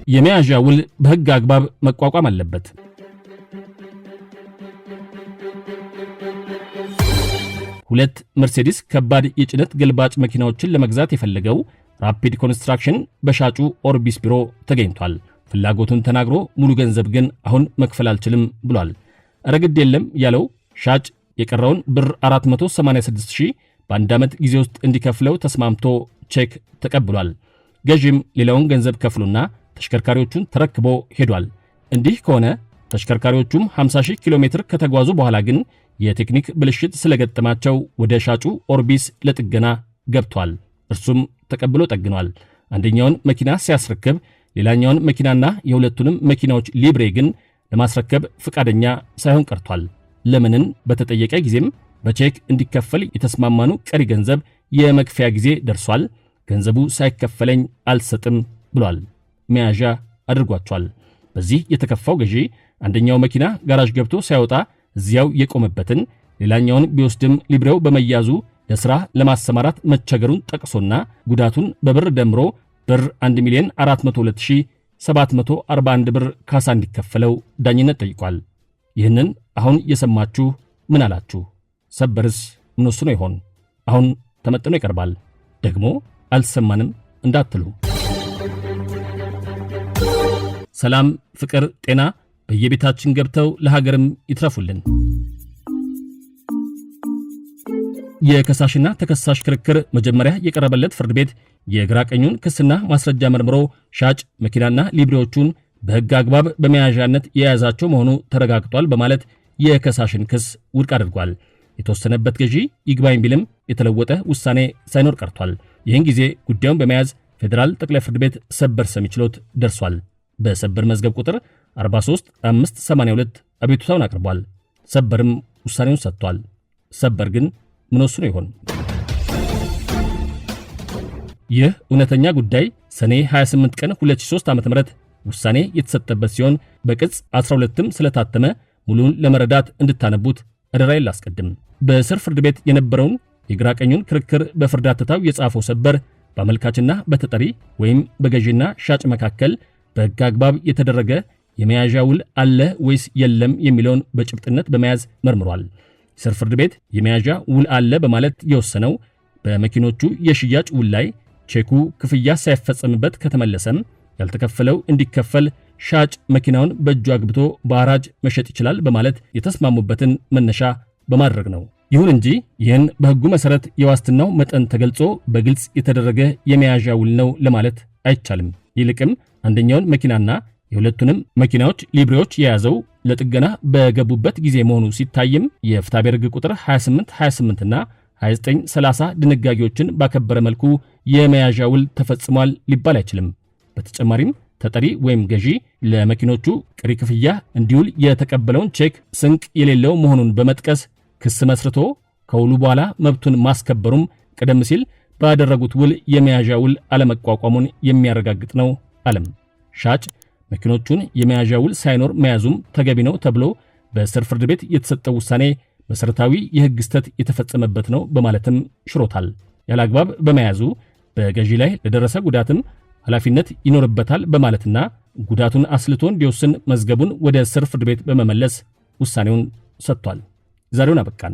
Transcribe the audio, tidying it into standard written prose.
የመያዣ ውል በሕግ አግባብ መቋቋም አለበት። ሁለት መርሴዲስ ከባድ የጭነት ገልባጭ መኪናዎችን ለመግዛት የፈለገው ራፒድ ኮንስትራክሽን በሻጩ ኦርቢስ ቢሮ ተገኝቷል። ፍላጎቱን ተናግሮ ሙሉ ገንዘብ ግን አሁን መክፈል አልችልም ብሏል። ረግድ የለም ያለው ሻጭ የቀረውን ብር 486000 በአንድ ዓመት ጊዜ ውስጥ እንዲከፍለው ተስማምቶ ቼክ ተቀብሏል። ገዢም ሌላውን ገንዘብ ከፍሎና ተሽከርካሪዎቹን ተረክቦ ሄዷል። እንዲህ ከሆነ ተሽከርካሪዎቹም 50000 ኪሎ ሜትር ከተጓዙ በኋላ ግን የቴክኒክ ብልሽት ስለገጠማቸው ወደ ሻጩ ኦርቢስ ለጥገና ገብቷል። እርሱም ተቀብሎ ጠግኗል። አንደኛውን መኪና ሲያስረክብ ሌላኛውን መኪናና የሁለቱንም መኪናዎች ሊብሬ ግን ለማስረከብ ፍቃደኛ ሳይሆን ቀርቷል። ለምንን በተጠየቀ ጊዜም በቼክ እንዲከፈል የተስማማኑ ቀሪ ገንዘብ የመክፈያ ጊዜ ደርሷል፣ ገንዘቡ ሳይከፈለኝ አልሰጥም ብሏል። መያዣ አድርጓቸዋል። በዚህ የተከፋው ገዢ አንደኛው መኪና ጋራዥ ገብቶ ሳይወጣ እዚያው የቆመበትን ሌላኛውን ቢወስድም ሊብሬው በመያዙ ለሥራ ለማሰማራት መቸገሩን ጠቅሶና ጉዳቱን በብር ደምሮ ብር 1,402,741 ብር ካሳ እንዲከፈለው ዳኝነት ጠይቋል። ይህንን አሁን የሰማችሁ ምን አላችሁ? ሰበርስ ምን ወስኖ ይሆን? አሁን ተመጥኖ ይቀርባል። ደግሞ አልሰማንም እንዳትሉ። ሰላም፣ ፍቅር፣ ጤና በየቤታችን ገብተው ለሀገርም ይትረፉልን። የከሳሽና ተከሳሽ ክርክር መጀመሪያ የቀረበለት ፍርድ ቤት የግራ ቀኙን ክስና ማስረጃ መርምሮ ሻጭ መኪናና ሊብሬዎቹን በሕግ አግባብ በመያዣነት የያዛቸው መሆኑ ተረጋግጧል በማለት የከሳሽን ክስ ውድቅ አድርጓል። የተወሰነበት ገዢ ይግባኝ ቢልም የተለወጠ ውሳኔ ሳይኖር ቀርቷል። ይህን ጊዜ ጉዳዩን በመያዝ ፌዴራል ጠቅላይ ፍርድ ቤት ሰበር ሰሚ ችሎት ደርሷል። በሰበር መዝገብ ቁጥር 43582 አቤቱታውን አቅርቧል። ሰበርም ውሳኔውን ሰጥቷል። ሰበር ግን ምን ወስኖ ይሆን? ይህ እውነተኛ ጉዳይ ሰኔ 28 ቀን 2003 ዓ.ም ውሳኔ የተሰጠበት ሲሆን በቅጽ 12ም ስለታተመ ሙሉን ለመረዳት እንድታነቡት አደራዬን ላስቀድም። በስር ፍርድ ቤት የነበረውን የግራ ቀኙን ክርክር በፍርድ አተታው የጻፈው ሰበር በአመልካችና በተጠሪ ወይም በገዢና ሻጭ መካከል በሕግ አግባብ የተደረገ የመያዣ ውል አለ ወይስ የለም የሚለውን በጭብጥነት በመያዝ መርምሯል። ስር ፍርድ ቤት የመያዣ ውል አለ በማለት የወሰነው በመኪኖቹ የሽያጭ ውል ላይ ቼኩ ክፍያ ሳይፈጸምበት ከተመለሰም ያልተከፈለው እንዲከፈል ሻጭ መኪናውን በእጁ አግብቶ በአራጅ መሸጥ ይችላል በማለት የተስማሙበትን መነሻ በማድረግ ነው። ይሁን እንጂ ይህን በሕጉ መሠረት የዋስትናው መጠን ተገልጾ በግልጽ የተደረገ የመያዣ ውል ነው ለማለት አይቻልም። ይልቅም አንደኛውን መኪናና የሁለቱንም መኪናዎች ሊብሬዎች የያዘው ለጥገና በገቡበት ጊዜ መሆኑ ሲታይም የፍትሐብሔር ሕግ ቁጥር 2828ና 2930 ድንጋጌዎችን ባከበረ መልኩ የመያዣ ውል ተፈጽሟል ሊባል አይችልም። በተጨማሪም ተጠሪ ወይም ገዢ ለመኪኖቹ ቀሪ ክፍያ እንዲውል የተቀበለውን ቼክ ስንቅ የሌለው መሆኑን በመጥቀስ ክስ መስርቶ ከውሉ በኋላ መብቱን ማስከበሩም ቀደም ሲል ባደረጉት ውል የመያዣ ውል አለመቋቋሙን የሚያረጋግጥ ነው አለም። ሻጭ መኪኖቹን የመያዣ ውል ሳይኖር መያዙም ተገቢ ነው ተብሎ በስር ፍርድ ቤት የተሰጠው ውሳኔ መሰረታዊ የሕግ ስህተት የተፈጸመበት ነው በማለትም ሽሮታል። ያለአግባብ በመያዙ በገዢ ላይ ለደረሰ ጉዳትም ኃላፊነት ይኖርበታል በማለትና ጉዳቱን አስልቶ እንዲወስን መዝገቡን ወደ ስር ፍርድ ቤት በመመለስ ውሳኔውን ሰጥቷል። ዛሬውን አበቃን።